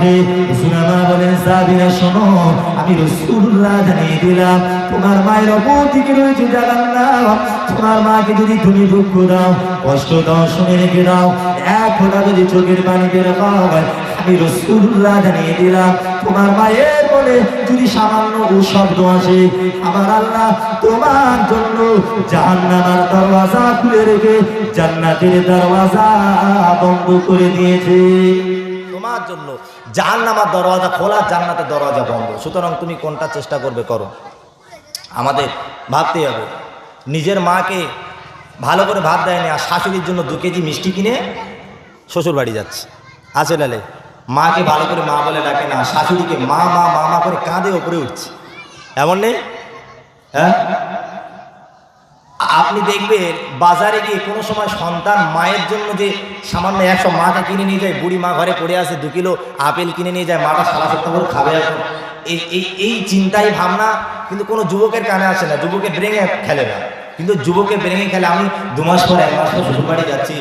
রাখে। রাসূলুল্লাহ বলেন সাহাবীরা শোনো, আমি রাসূলুল্লাহ জানিয়ে দিলাম তোমার মায়ের ওপর থেকে রয়েছে জাহান্নাম। তোমার মাকে যদি তুমি দুঃখ দাও, কষ্ট দাও, শুনে রেখে দাও, এক ফোঁটা যদি চোখের পানি বের হয়, আমি রাসূলুল্লাহ জানিয়ে দিলাম তোমার মায়ের মনে যদি সামান্য শব্দ আসে, আমার আল্লাহ তোমার জন্য জাহান্নামের দরওয়াজা খুলে রেখে জান্নাতের দরওয়াজা বন্ধ করে দিয়েছে। তোমার জন্য জাহান্নামের দরওয়াজা খোলা, জান্নাতের দরওয়াজা বন্ধ। সুতরাং তুমি কোনটা চেষ্টা করবে করো। আমাদের ভাবতে হবে, নিজের মাকে ভালো করে ভাত দেয়নি আর শাশুড়ির জন্য 2 কেজি মিষ্টি কিনে শ্বশুর বাড়ি যাচ্ছে। আছে লালে, মাকে ভালো করে মা বলে ডাকে না, শাশুড়িকে মা মা মা মা করে কাঁধে ওপরে উঠছে, এমন নেই? হ্যাঁ, আপনি দেখবেন বাজারে গিয়ে কোনো সময় সন্তান মায়ের জন্য যে সামান্য 100 মাটা কিনে নিয়ে যায়, বুড়ি মা ঘরে পড়ে আছে 2 কিলো আপেল কিনে নিয়ে যায়, মাটা সারা সপ্তাহ করে খাবে এখন, এই চিন্তাই ভাবনা কিন্তু কোনো যুবকের কানে আসে না, যুবকের ব্রেনে খেলে না। কিন্তু যুবকের ব্রেনে খেলে আমি 2 মাস পর 1 মাস পর শ্বশুর বাড়ি যাচ্ছি,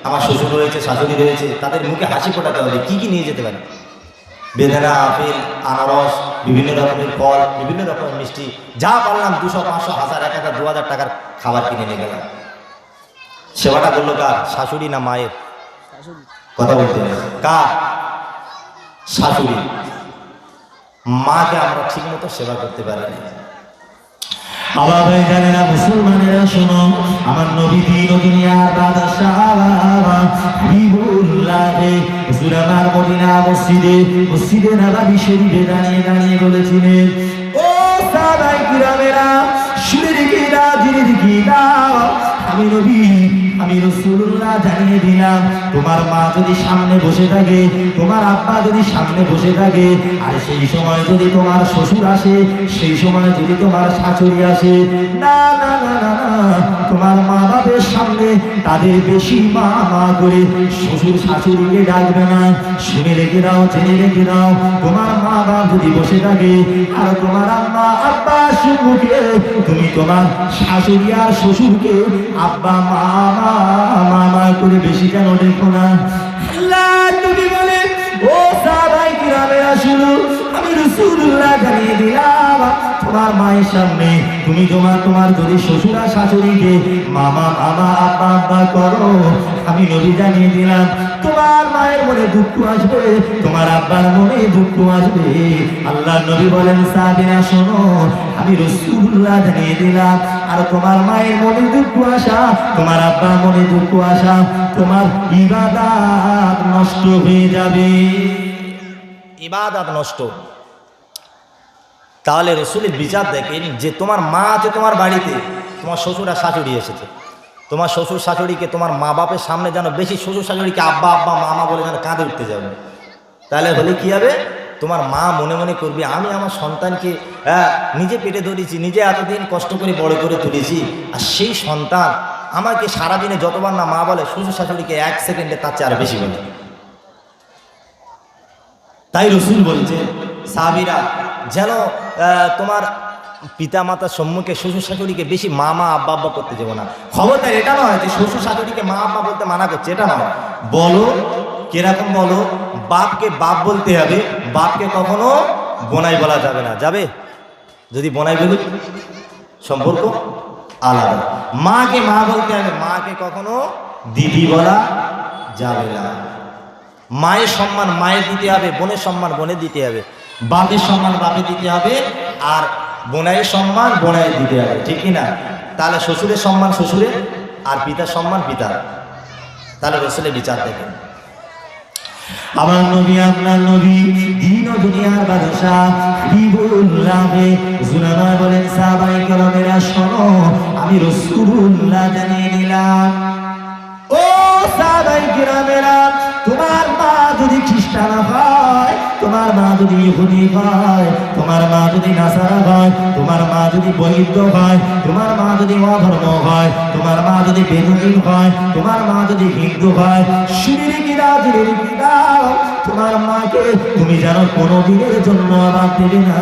আমার শ্বশুর রয়েছে, শাশুড়ি রয়েছে, তাদের মুখে হাসি ফোটাতে হবে। কী কী নিয়ে যেতে পারে? বেদানা, আপেল, আনারস, বিভিন্ন রকমের ফল, বিভিন্ন রকমের মিষ্টি, যা পারলাম 200, 500, 1000, 1000, 2000 টাকার খাবার কিনে নিয়ে গেলাম। সেবাটা করলো কার? শাশুড়ি না মায়ের? কথা বলতে কার? শাশুড়ি। মাকে আমরা ঠিক মতো সেবা করতে পারিনি। আবার ভাই জানেনা মুসলমানেরা শোনো, আমার নবী দিন দুনিয়ার বাদশাহ হাবিবুল্লাহ রাসূলুল্লাহ মদিনা মসজিদে নববী শরীফে দাঁড়িয়ে বলেছিলেন, ও সাহাবায়ে কিরামেরা শুনে রেখে দাও, জেনে রেখে দাও, আমি নবী আমি রাসূলুল্লাহ জানিয়ে দিলাম তোমার মা যদি সামনে বসে থাকে, তোমার আব্বা যদি সামনে বসে থাকে, আর সেই সময় যদি তোমার শ্বশুর আসে, সেই সময় যদি তোমার শাশুড়ি আসে, না না না না না, তোমার মা বাবার সামনে তাদের বেশি মা মা করে শ্বশুর শাশুড়িকে ডাকবে না। শুনে রেখে দাও, জেনে রেখে দাও, তোমার মা বাবা যদি বসে থাকে আর তোমার আম্মা আব্বা সম্মুখে তুমি তোমার শাশুড়ি আর শ্বশুরকে আব্বা মা মামা করে বেশি কেন দেখো না? আল্লাহ নবী বলে, ও সাহাবায়ে কিরামেরা শুনো, আমি রাসূলুল্লাহ জানিয়ে দিলাম তোমার মায়ের সামনে তুমি তোমার যদি শ্বশুর আর শাশুড়িকে মামা মামা আব্বা আব্বা করো, আমি নবী জানিয়ে দিলাম তোমার মায়ের মনে দুঃখ আসবে, তোমার আব্বার মনে দুঃখ আসবে। আল্লাহ নবী বলেন, সাহাবীরা শোনো, আমি রাসূলুল্লাহ জানিয়ে দিলাম আর তোমার মায়ের মনে দুঃখ আসা, তোমার আব্বার মনে দুঃখ আসা, তোমার ইবাদত নষ্ট হয়ে যাবে। ইবাদত নষ্ট। তাহলে রাসূলের বিচার দেখেন যে তোমার মা আছে তোমার বাড়িতে, তোমার শ্বশুর আর শাশুড়ি এসেছে, তোমার শ্বশুর শাশুড়িকে তোমার মা বাপের সামনে যেন বেশি শ্বশুর শাশুড়িকে আব্বা আব্বা মামা বলে যেন কাঁধে উঠতে যাবে। তাহলে হলে কী হবে? তোমার মা মনে মনে করবে আমি আমার সন্তানকে নিজে পেটে ধরেছি, নিজে এতদিন কষ্ট করে বড় করে তুলেছি, আর সেই সন্তান আমাকে সারাদিনে যতবার না মা বলে, শ্বশুর শাশুড়িকে 1 সেকেন্ডে তার চেয়ে আরো বেশি বলে। তাই রাসূল বলছে সাহাবীরা যেন তোমার পিতা মাতার সম্মুখে শ্বশুর শাশুড়িকে বেশি মা মা আব্বা আব্বা করতে যাবো না। খবরদার এটা নয় যে শ্বশুর শাশুড়িকে মা আব্বা বলতে মানা করছে, এটা নয়। বলো কিরকম বলো, বাপকে বাপ বলতে হবে, বাপকে কখনো বোনাই বলা যাবে না। যাবে? যদি বোনাই বলি সম্পর্ক আলাদা। মাকে মা বলতে হবে, মাকে কখনো দিদি বলা যাবে না। মায়ের সম্মান মায়ের দিতে হবে, বোনের সম্মান বোনের দিতে হবে, বাপের সম্মান বাপে দিতে হবে, আর বোনাইয়ের সম্মান বোনাইয়ের দিতে হবে, ঠিক কি না? তাহলে শ্বশুরের সম্মান শ্বশুরের আর পিতার সম্মান পিতার। তাহলে রাসূলের বিচার দেখেন। আমার নবী আপনার নবী দিন ও দুনিয়ার বাদশাহ হাবিবুল্লাহ রাসূলুল্লাহ বলেন, সাহাবায়ে কেরামেরা শোনো, আমি রাসূলুল্লাহ জানিয়ে দিলাম, ও সাহাবায়ে কেরামেরা, তোমার মা যদি খ্রিস্টান হয়, তোমার মা যদি ইহুদি হয়, তোমার মা যদি নাসারা হয়, তোমার মা যদি বৌদ্ধ হয়, তোমার মা যদি অধর্ম হয়, তোমার মা যদি বেদুইন হয়, তোমার মা যদি হিন্দু হয়, শুনে রেখে দাও, জেনে রেখে দাও, তোমার মাকে তুমি যেন কোনো দিনের জন্য অভাব দেবে না।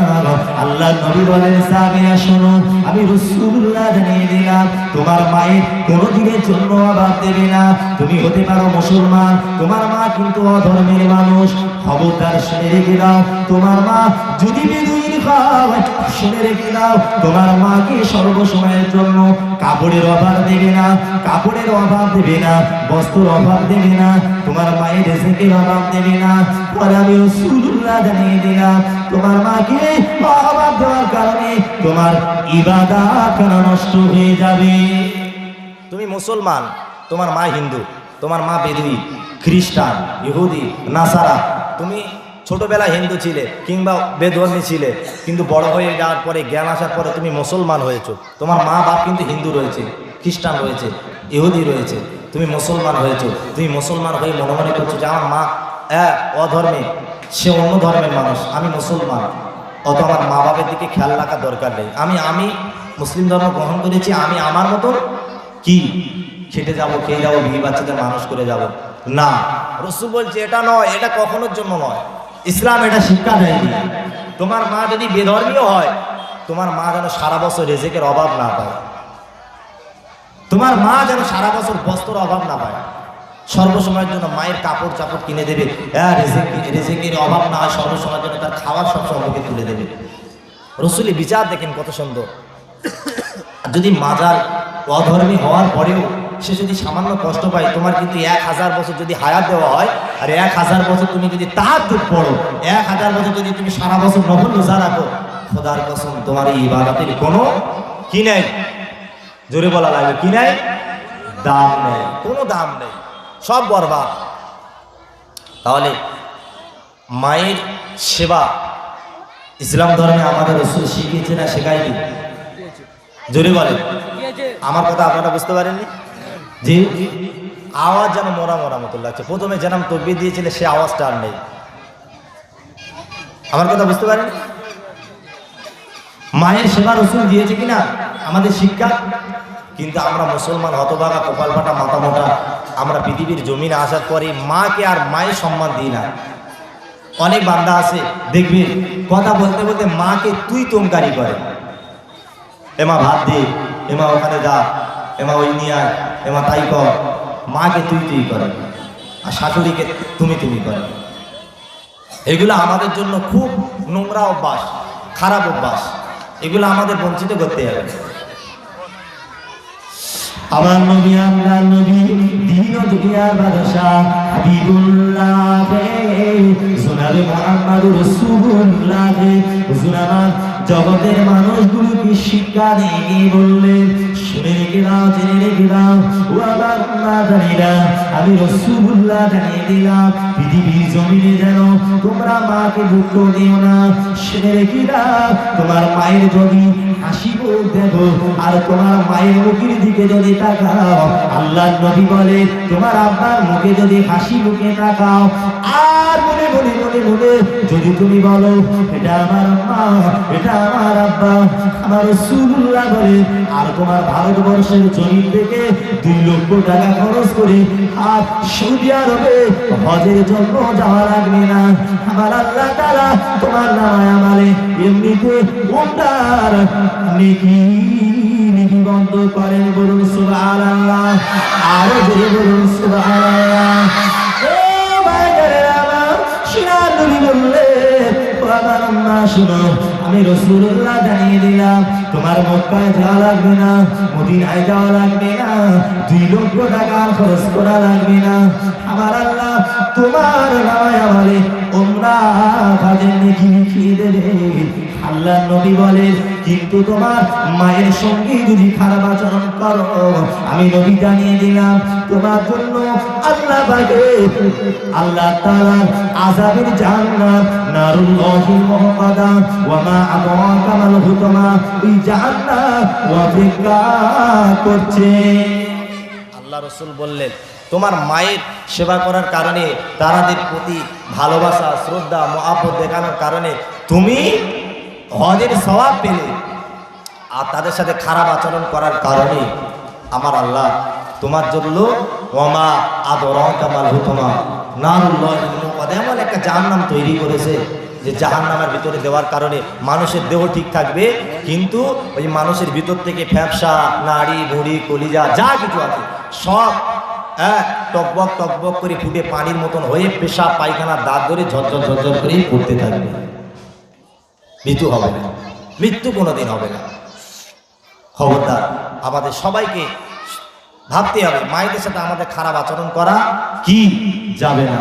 আল্লাহ নবী বলেন সাহাবীরা শোনো, আমি রাসূলুল্লাহ জানিয়ে দিলাম তোমার মায়ের কোনো দিনের জন্য অভাব দেবে না। তুমি হতে পারো মুসলমান, তোমার মা কিন্তু অধর্মের মানুষ, খবরদার শুনে রেখে দাও। তোমার মা যদি বেদুইন হয়, শুনে রেখে দাও তোমার মাকে সর্বসময়ের জন্য কাপড়ের অভাব দেবে না, কাপড়ের অভাব দেবে না, বস্ত্রের অভাব দেবে না, তোমার মায়ের রিজিকের অভাব দেবে না। আর আমি রাসূলুল্লাহ জানিয়ে দিলাম তোমার মাকে অভাব দেওয়ার কারণে তোমার ইবাদত নষ্ট হয়ে যাবে। তুমি মুসলমান, তোমার মা হিন্দু, তোমার মা বেদুই, খ্রিস্টান, ইহুদি, নাসারা, তুমি ছোটবেলা হিন্দু ছিলে কিংবা বেধর্মী ছিলে, কিন্তু বড় হয়ে যাওয়ার পরে জ্ঞান আসার পরে তুমি মুসলমান হয়েছো। তোমার মা বাপ কিন্তু হিন্দু রয়েছে, খ্রিস্টান রয়েছে, ইহুদি রয়েছে, তুমি মুসলমান হয়েছো। তুমি মুসলমান হয়ে মনে মনে করছো যে আমার মা অধর্মে, সে অন্য ধর্মের মানুষ, আমি মুসলমান, অত আমার মা বাপের দিকে খেয়াল রাখার দরকার নেই। আমি মুসলিম ধর্ম গ্রহণ করেছি, আমি আমার মতন কি খেটে যাবো, খেয়ে যাবো, বিয়ে বাচ্চাদের মানুষ করে যাব না। রাসূল বলছে এটা নয়, এটা কখনোর জন্য নয়। ইসলাম এটা শিক্ষা দেয়নি। তোমার মা যদি বেধর্মীয় হয়, তোমার মা যেন সারা বছর রিজিকের অভাব না পায়, তোমার মা যেন সারা বছর বস্ত্রের অভাব না পায়, সর্বসময়ের জন্য মায়ের কাপড় চাপড় কিনে দেবে, রিজিকের অভাব না হয়, সর্বসময়ের জন্য তার খাবার সব সম্পর্কে তুলে দেবে। রাসূলের বিচার দেখেন কত সুন্দর। যদি মাজার অধর্মী হওয়ার পরেও সে যদি সামান্য কষ্ট পায়, তোমার কিন্তু 1000 বছর যদি হায়াত দেওয়া হয়, আর 1000 বছর তুমি যদি তাহাজ্জুদ পড়ো, 1000 বছর যদি তুমি সারা বছর নফল রোজা রাখো, খোদার কসম তোমার এই ইবাদতের কোনো কি নেই, জোরে বলা লাগবে, কি নেই, দাম নেই, কোনো দাম নেই, সব বরবাদ। তাহলে মায়ের সেবা ইসলাম ধর্মে আমাদের রাসূল শিখিয়েছে না শেখায়নি? জোরে বলেন, আমার কথা আপনারা বুঝতে পারেননি? জি, আওয়াজ যেন মরা মরা মতো লাগছে। প্রথমে যেন তকবীর দিয়েছিলে সে আওয়াজটা আর নেই। আমার কথা বুঝতে পারেন? মায়ের সেবা রাসূল দিয়েছে কিনা আমাদের শিক্ষা, কিন্তু আমরা মুসলমান হতভাগা, কপাল ফাটা, মাথা মোটা, আমরা পৃথিবীর জমিনে আসার পরে মাকে আর মায়ের সম্মান দিই না। অনেক বান্দা আছে দেখবি কথা বলতে বলতে মাকে তুই তোমকারি করে, এমা ভাত দে, এমা ওখানে যা, এমা ওই নিয়ে আয়, এমা তাই কর। মাকে তুই তুই করে আর শাশুড়িকে তুমি তুমি করে। এগুলো আমাদের জন্য খুব নোংরা অভ্যাস, খারাপ অভ্যাস, এগুলো আমাদের বঞ্চিত করতে হবে। আমার নবী, আমরা নবী, দিন ও দুনিয়ার বাদশাহ হাবিবুল্লাহ সোনারে মুহাম্মদুর রাসূলুল্লাহ হুজুর আমার জগতের মানুষগুলোকে শিক্ষা দিয়ে বললেন, শুনে রেখে দাও, জেনে রেখে দাও, ও আমার মাদানীরা, আমি রাসূলুল্লাহ জানিয়ে দিলাম পৃথিবীর জমিনে যেন তোমরা মাকে দুঃখ দিও না। শুনে রেখে দাও, তোমার মায়ের যদি হাসি মুখ দেখো আর তোমার মায়ের মুখের দিকে যদি তাকাও, আল্লাহর নবী বলে তোমার আব্বার মুখে যদি হাসি মুখে তাকাও, আর মনে মনে মনে মনে যদি তুমি বলো এটা আমার মা, এটা আমার আব্বা, আমার রাসূলুল্লাহ বলে, আর তোমার ভারতবর্ষের জমিন থেকে 2 লক্ষ টাকা খরচ করে আর সৌদি আরবে হজের জন্য যাওয়া লাগবে না। আমার আল্লাহ তাআলা তোমার নামায় আমালে এমনিতে ওমরার নেকি বন্ধ করেন। বলুন সুবহানাল্লাহ, আরো জোরে বলুন সুবহানাল্লাহ। ও ভাইরা আমার, শিরার নবী বললেন, ও আমার আম্মা শুনো, আমি রাসূলুল্লাহ জানিয়ে দিলাম তোমার মক্কায় যাওয়া লাগবে না, মদিনায় যাওয়া লাগবে না, 2 লক্ষ টাকা খরচ করা লাগবে না। আমার আল্লাহ তোমার নামায় আমালে ওমরা কাজের নেকি লিখিয়ে দেবে। আল্লাহ নবী বলে, কিন্তু তোমার মায়ের সঙ্গে যদি খারাপ আচরণ করো, আমি নবী জানিয়ে দিলাম তোমার জন্য আল্লাহ পাকে, আল্লাহ তাআলার আযাবের জান্নাত নারুল্লাহিল মুকাদ্দা ওয়া মা আদরাকা মাল হুতমা, ওই জাহান্নাম অপেক্ষা করছে। আল্লাহ রাসূল বললেন তোমার মায়ের সেবা করার কারণে, তাদের প্রতি ভালোবাসা, শ্রদ্ধা, মহব্বত দেখানোর কারণে তুমি হজের সওয়াব পেলে, আর তাদের সাথে খারাপ আচরণ করার কারণে আমার আল্লাহ তোমার জন্য ওয়ামা আদরাকা মাল হুতমা নারুল্লাহিল মুকাদ্দাস, এমন একটা জাহান্নাম তৈরি করেছে যে জাহান্নামের ভিতরে দেওয়ার কারণে মানুষের দেহ ঠিক থাকবে, কিন্তু ওই মানুষের ভিতর থেকে ফ্যাপসা, নাড়ি ভুঁড়ি কলিজা যা কিছু আছে সব টকবক টকবক করে ফুটে পানির মতন হয়ে পেশাব পায়খানার দাঁত ধরে ঝরঝর ঝরঝর করেই পড়তে থাকবে। মৃত্যু হবে না, মৃত্যু কোনোদিন হবে না। খবরদার, আমাদের সবাইকে ভাবতে হবে মায়েদের সাথে আমাদের খারাপ আচরণ করা কি যাবে না,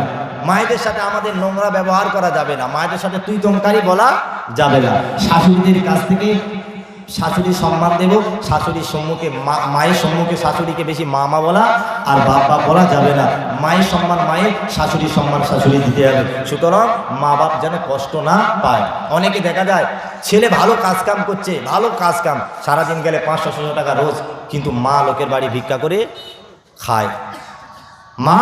মায়েদের সাথে আমাদের নোংরা ব্যবহার করা যাবে না, মায়েদের সাথে তুই তমকারি বলা যাবে না। শাশুড়িদের কাছ থেকে শাশুড়ির সম্মান দেব, শাশুড়ির সম্মুখে মায়ের সম্মুখে শাশুড়িকে বেশি মা মা বলা আর বাপ বাপ বলা যাবে না। মায়ের সম্মান মায়ের, শাশুড়ির সম্মান শাশুড়ি দিতে হবে। সুতরাং মা বাপ যেন কষ্ট না পায়। অনেকে দেখা যায় ছেলে ভালো কাজ কাম করছে, ভালো কাজ কাম, সারাদিন গেলে 500-600 টাকা রোজ, কিন্তু মা লোকের বাড়ি ভিক্ষা করে খায়। মা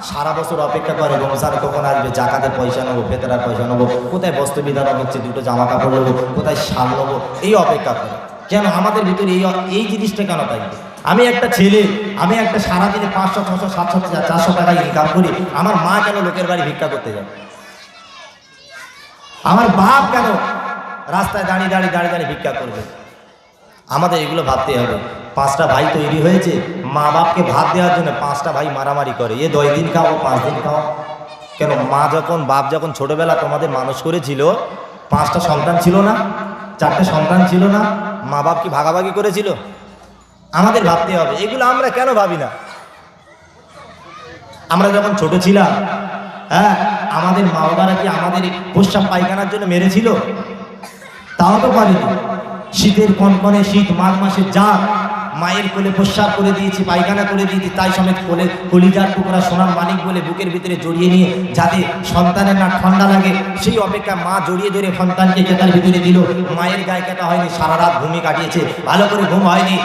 সারা বছর অপেক্ষা করে রমজান কখন আসবে, জাকাতের পয়সা নেবো, ফেতরার পয়সা নেবো, কোথায় বস্ত্র বিধান হচ্ছে, দুটো জামা কাপড় নেবো, কোথায় শাল নেবো, এই অপেক্ষা করে। কেন আমাদের ভিতরে এই জিনিসটা কেন থাকবে? আমি একটা ছেলে, আমি একটা সারাদিনে 500-600-700-400 টাকা ইনকাম করি, আমার মা কেন লোকের বাড়ি ভিক্ষা করতে যাবে? আমার বাপ কেন রাস্তায় দাঁড়িয়ে দাঁড়িয়ে দাঁড়িয়ে দাঁড়িয়ে ভিক্ষা করবে? আমাদের এগুলো ভাবতে হবে। 5টা ভাই তৈরি হয়েছে মা বাপকে ভাত দেওয়ার জন্য, 5টা ভাই মারামারি করে, 10 দিন খাও 5 দিন খাও। কেন? মা যখন বাপ যখন ছোটবেলা তোমাদের মানুষ করেছিল, 5টা সন্তান ছিল না, 4টে সন্তান ছিল না, মা বাপ কি ভাগাভাগি করেছিল? আমাদের ভাবতে হবে এগুলো। আমরা কেন ভাবি না? আমরা যখন ছোট ছিলাম, আমাদের মা বাবারা কি আমাদের প্রস্রাব পায়খানার জন্য মেরেছিল? তাও তো পারিনি। শীতের কনকনে শীত, মাঘ মাসে যা মায়ের কোলে প্রস্রাব করে দিয়েছি, পায়খানা করে দিয়েছি, তাই সমেত কোলে কলিজার টুকরা সোনার মানিক বলে বুকের ভিতরে জড়িয়ে নিয়ে যাতে সন্তানের না ঠান্ডা লাগে, সেই অপেক্ষা মা জড়িয়ে ধরে সন্তানকে কেতার ভিতরে দিল। মায়ের গায়ে কেতা হয়নি, সারা রাত ঘুমে কাটিয়েছে, ভালো করে ঘুম হয়নি,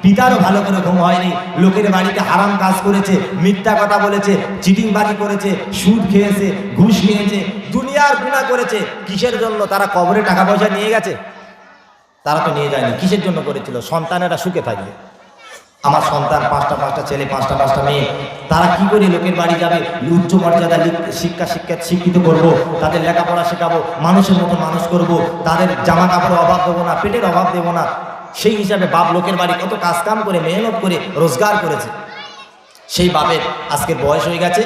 পিতারও ভালো করে ঘুম হয়নি, লোকের বাড়িতে হারাম কাজ করেছে, মিথ্যা কথা বলেছে, চিটিংবাজি করেছে, সুদ খেয়েছে, ঘুষ নিয়েছে, দুনিয়ার গুনাহ করেছে। কিসের জন্য? তারা কবরে টাকা পয়সা নিয়ে গেছে? তারা তো নিয়ে যায়নি। কিসের জন্য করেছিল? সন্তানেরা সুখে থাকবে। আমার সন্তান 5টা ছেলে, 5টা মেয়ে, তারা কি করে লোকের বাড়ি যাবে? উচ্চ মর্যাদা শিক্ষিত করব, তাদের লেখাপড়া শেখাবো, মানুষের মতো মানুষ করব, তাদের জামা কাপড়ের অভাব দেবো না, পেটের অভাব দেবো না। সেই হিসাবে বাপ লোকের বাড়ি কত কাজ কাম করে মেহনত করে রোজগার করেছে, সেই বাপের আজকে বয়স হয়ে গেছে,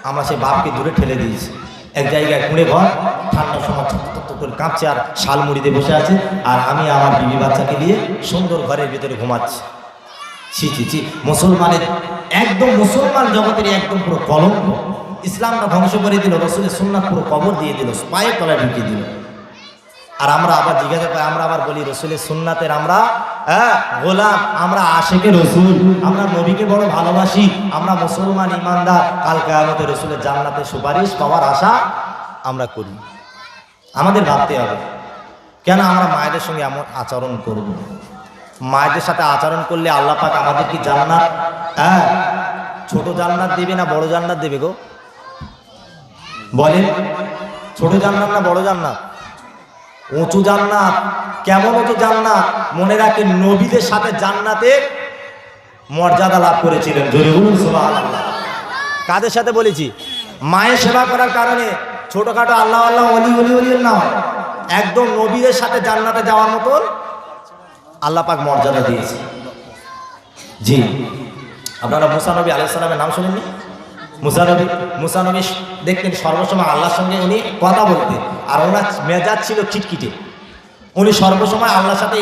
আমরা সেই বাপকে দূরে ঠেলে দিয়েছি। এক জায়গায় কুঁড়ে ঘর, ঠান্ডার সময় থত করে কাঁপছে আর শাল মুড়িতে বসে আছে, আর আমি আমার বিবি বাচ্চাকে নিয়ে সুন্দর ঘরের ভিতরে ঘুমাচ্ছি। ছি, মুসলমানের একদম, মুসলমান জগতের একদম পুরো কলঙ্ক। ইসলামটা ধ্বংস করে দিল, রসুলের সুন্নাত পুরো কবর দিয়ে দিল, পায়ের তলায় ঢুকিয়ে দিল। আর আমরা আবার জিজ্ঞাসা করি, আমরা আবার বলি রসুলের সুন্নাতের আমরা গোলাম, আমরা আশেকে রসুল, আমরা নবীকে বড় ভালোবাসি, আমরা মুসলমান ইমানদার, কাল কিয়ামতে রসুলের জান্নাতে সুপারিশ পাওয়ার আশা আমরা করি। আমাদের ভাবতে হবে কেন আমরা মায়েদের সঙ্গে এমন আচরণ করব? মায়েদের সাথে আচরণ করলে আল্লাহ পাক আমাদের কি জান্নাত ছোট জান্নাত দেবে না বড় জান্নাত দেবে গো? বলেন, ছোট জান্নাত না বড় জান্নাত? উঁচু জান্নাত। কেমন উঁচু জান্নাত? মনে রাখেন নবীদের সাথে জান্নাতে মর্যাদা লাভ করেছিলেন। জোরে বলুন সুবহানাল্লাহ। কাদের সাথে বলেছি? মায়ের সেবা করার কারণে ছোটখাটো আল্লাহ আল্লাহ ওলি না, একদম নবীদের সাথে জান্নাতে যাওয়ার মতন আল্লাহ পাক মর্যাদা দিয়েছে। জি, আপনারা মুসা নবী আলাইহিস সালামের নাম শুনেননি? মুসা নবী দেখতেন সর্বসময় আল্লাহর সঙ্গে উনি কথা বলতেন, আর ওনার মেজাজ ছিল খিটখিটে। উনি সর্বসময় আল্লাহর সাথে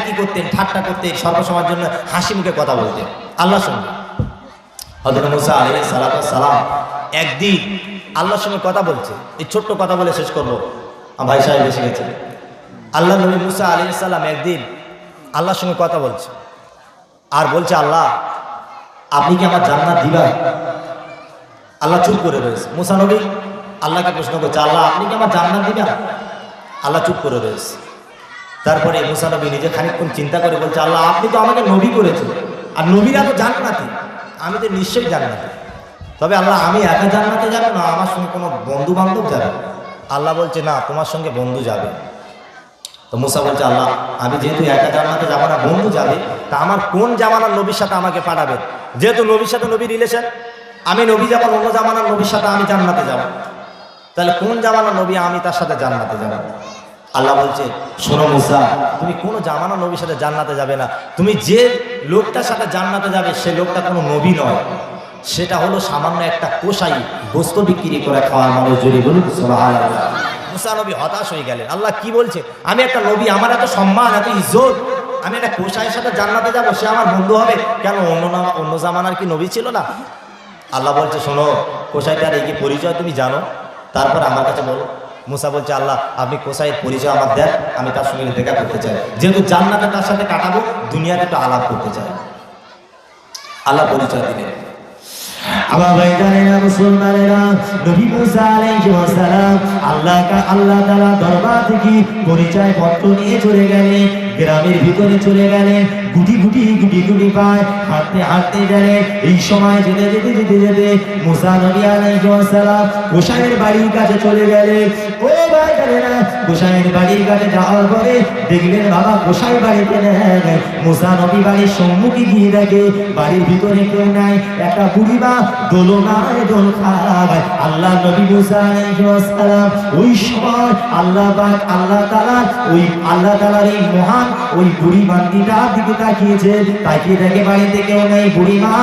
কি করতেন, ঠাট্টা করতেন, সর্বসময়ের জন্য হাসি মুখে কথা বলতেন আল্লাহর সঙ্গে। হযরত মুসা আলাইহিস সালাম একদিন আল্লাহর সঙ্গে কথা বলছে, এই ছোট্ট কথা বলে শেষ করবো, ভাই সাহেব এসে গেছে। আল্লাহ নবী মুসা আলাইহিস সালাম একদিন আল্লাহর সঙ্গে কথা বলছে, আর বলছে, আল্লাহ আপনি কি আমার জান্নাত দিবেন? আল্লাহ চুপ করে রয়েছে। মুসা নবী আল্লাহকে প্রশ্ন করছে, আল্লাহ আপনি কি আমার জান্নাত দিবেন? আল্লাহ চুপ করে রয়েছে। তারপরে মুসা নবী নিজে খানিকক্ষণ চিন্তা করে বলছে, আল্লাহ আপনি তো আমাকে নবী করেছেন, আর নবীরা তো জান্নাতি, আমি তো নিশ্চয়ই জান্নাতি। তবে আল্লাহ আমি একা জান্নাতে যাব না, আমার সঙ্গে কোনো বন্ধু বান্ধব যাবে? আল্লাহ বলছে, না, তোমার সঙ্গে বন্ধু যাবে। তো মুসা বলছে, আল্লাহ আমি যেহেতু একা জান্নাতে যাবো না, বন্ধু যাবে, তা আমার কোন জামানার নবীর সাথে আমাকে পাঠাবে? যেহেতু নবীর সাথে নবী রিলেশন, আমি নবী যাবার অন্য জামানার নবীর সাথে আমি জান্নাতে যাব, তাহলে কোন জামানার নবী আমি তার সাথে জান্নাতে যাব? আল্লাহ বলছে, শোনো মুসা, তুমি কোনো জামানার নবীর সাথে জান্নাতে যাবে না, তুমি যে লোকটার সাথে জান্নাতে যাবে সে লোকটা কোনো নবী নয়, সেটা হলো সামান্য একটা কোষাই, গোস্ত বিক্রি করে খাওয়ার মানুষ। যদি বলুন সুবহানাল্লাহ। মুসা নবী হতাশ হয়ে গেলেন, আল্লাহ কি বলছে, আমি একটা নবী, আমার এত সম্মান এত ইজ্জত, আমি একটা কোষাইয়ের সাথে জান্নাতে যাবো, সে আমার বন্ধু হবে? কেন অন্য জামানার কি নবী ছিল না? আল্লাহ বলছে, শোনো, কোষাইটার এই কি পরিচয় তুমি জানো? তারপর আমার কাছে বলো। মুসা বলছে, আল্লাহ আপনি কোষাইয়ের পরিচয় আমার দেন, আমি তার সঙ্গে দেখা করতে চাই, যেহেতু জান্নাতে তার সাথে কাটাবো, দুনিয়াতে একটু আলাপ করতে চাই। আল্লাহ পরিচয় দিলেন। আমার ভাইজানেরা, মুসলমানেরা, নবী মুসা আলাইহিস সালাম আল্লাহ তাআলা দরবার থেকে পরিচয় পত্র নিয়ে চলে গেলেন, গ্রামের ভিতরে চলে গেলেন, গুটি গুটি পায় হাঁটতে হাঁটতে গেলেন। এই সময় যেতে মুসা নবী আলাইহিস সালাম কোষাইয়ের বাড়ির কাছে চলে গেলেন। ও ভাইজানেরা, কোষাইয়ের বাড়ির কাছে যাওয়ার পরে দেখলেন বাবা কোষাই বাড়িতে নেই। মুসা নবী বাড়ির সম্মুখে গিয়ে দেখে বাড়ির ভিতরে কেউ নাই, একটা বুড়িমা দোলনায় দোল খায়। আল্লাহ নবী মুসা আলাইহিস সালাম ওই সময় আল্লাহ তাআলার এই মহান ওই বুড়ি বান্দিটার দিকে তাকিয়ে দেখে বাড়িতে কেউ নেই, বুড়িমা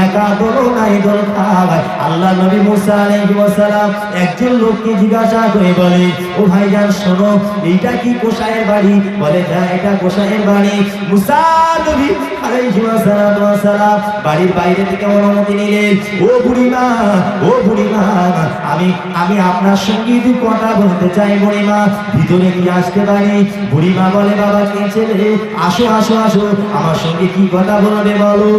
একা দোলনায় দোল খায়। আল্লাহ নবী মুসা আলাইহিস সালাম একজন লোককে জিজ্ঞাসা করে বলে, ও ভাইজান শোনো, এইটা কি কোষাইয়ের বাড়ি? বলে, হ্যাঁ এটা কোষাইয়ের বাড়ি। মুসা নবী আলাইহিস সালাম বাড়ির বাইরে থেকে অনুমতি নিলেন। ও বুড়িমা আমি আপনার সঙ্গে দু কথা বলতে চাই বুড়িমা, ভিতরে কি আসতে পারি? বুড়িমা বলে, বাবা কে ছেলে, আসো আমার সঙ্গে কি কথা বলবে বলো।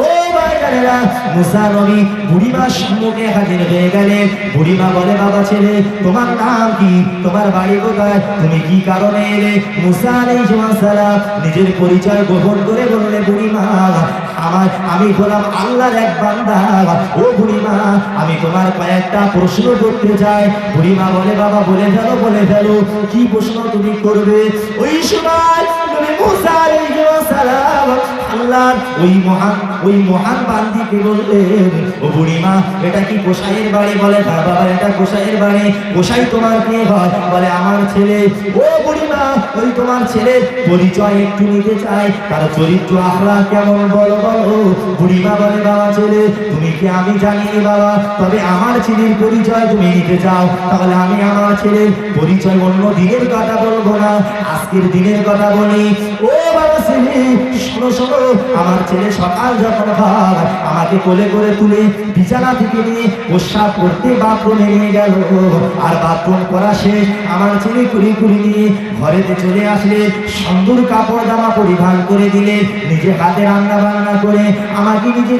ও ভাইজানেরা, মুসা নবী বুড়িমার সম্মুখে হাজির হয়ে গেলেন। বুড়িমা বলে, বাবা ছেলে তোমার নাম কি, তোমার বাড়ি কোথায়, তুমি কি কারণে এলে? মুসা আলাইহিস সালাম নিজের পরিচয় গোপন করে বললে, বুড়িমা আমি হলাম আল্লাহর এক বান্দা। ও বুড়িমা, আমি তোমার কয়েকটা প্রশ্ন করতে চাই। বুড়িমা বলে, বাবা বলে ফেলো, কি প্রশ্ন তুমি করবে? ওই সময় নবী মুসা আলাইহিস সালাম আল্লাহর ওই মহান বান্দিকে বললেন, ও বুড়িমা এটা কি কোষাইয়ের বাড়ি? বলে, হ্যাঁ বাবা এটা কোষাইয়ের বাড়ি। কোষাই তোমার কে হয়? বলে, আমার ছেলে। ও বুড়িমা, ওই তোমার ছেলে পরিচয় একটু নিতে চাই, তার চরিত্র আখলাক কেমন বলো। বুড়িমা বলে, বাবা ছেলে তুমি কি আমি জানি বাবা, তবে আমার ছেলের পরিচয় তুমি নিতে চাও, তাহলে আমি আমার ছেলের পরিচয় অন্য দিনের কথা বলবো না, আজকের দিনের কথা বলি। ও বাবা ছেলে শোনো, আমার ছেলে সকাল যখন হয় আমাকে কোলে করে তুলে বিছানা থেকে নিয়ে প্রস্রাব করতে বাথরুমে নিয়ে গেল, আর বাথরুম করা শেষ আমার ছেলে কুড়ি নিয়ে ঘরেতে চলে আসলে, সুন্দর কাপড় জামা পরিধান করে দিলে, নিজে হাতে রান্না বান্না করে আমাকে নিজে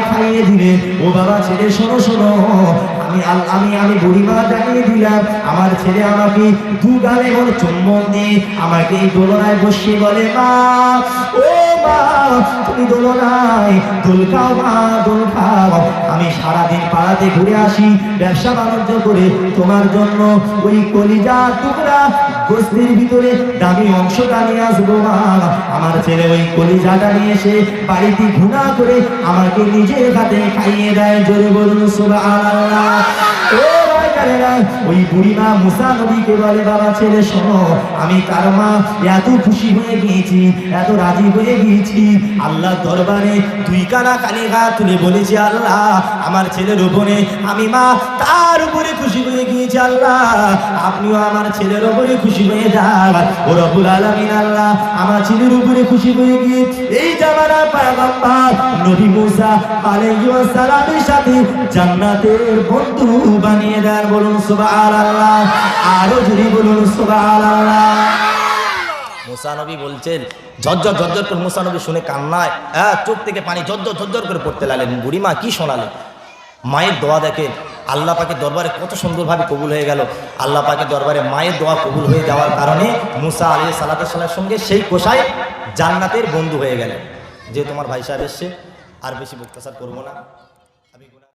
খাইয়ে দিলে। ও বাবা ছেলে শোনো, আমি বুড়িমা জানিয়ে দিলাম, আমার ছেলে আমাকে দু গালে বলে চুম্বন দিয়ে আমাকে এই দোলনায় বসিয়ে বলে, মা ও মা তুমি দোলনায় দোল খাও মা, দোল খাও। আমি সারাদিন পাড়াতে ঘুরে আসি ব্যবসা বাণিজ্য করে, তোমার জন্য ওই কলিজা টুকরা গোস্তের ভিতরে দামি অংশটা নিয়ে আসবো মা। আমার ছেলে ওই কলিজাটা নিয়ে এসে বাড়িতে ঘুণা করে আমাকে নিজের হাতে খাইয়ে দেয়। জোরে বলুন সুবহানাল্লাহ। ও ভাইজানেরা, ওই বুড়িমা মুসা নবীকে বলে, বাবা ছেলে শোনো, আমি তার মা এত খুশি হয়ে গিয়েছি, এত রাজি হয়ে গিয়েছি, আল্লাহ দরবারে দুই কানা কানে হাত তুলে বলেছি, আল্লাহ আমার ছেলের উপরে আমি মা তার উপরে খুশি হয়ে গিয়েছি, আল্লাহ আপনিও আমার ছেলের উপরে খুশি হয়ে যান। ও রব্বুল আলামিন আল্লাহ আমার ছেলের উপরে খুশি হয়ে গিয়ে এই জামানার পয়গম্বর নবী মুসা আলাইহিস সালামের সাথে জান্নাতের বন্ধু বানিয়ে দেন। বলুন সুবহানাল্লাহ, আরো জোরে বলুন সুবহানাল্লাহ। মুসা নবী বলছেন, ঝরঝর করে মুসা নবী শুনে কান্নায় চোখ থেকে পানি ঝরঝর করে পড়তে লাগলেন। বুড়িমা কি শোনালেন? মায়ের দোয়া দেখেন, আল্লাহ পাকের দরবারে কত সুন্দরভাবে কবুল হয়ে গেল। আল্লাহ পাকের দরবারে মায়ের দোয়া কবুল হয়ে যাওয়ার কারণে মুসা আলাইহিস সালামের সঙ্গে সেই কোষাই জান্নাতের বন্ধু হয়ে গেলেন। যে তোমার ভাই সাহেব এসছে, আর বেশি মুক্তাসার করবো না।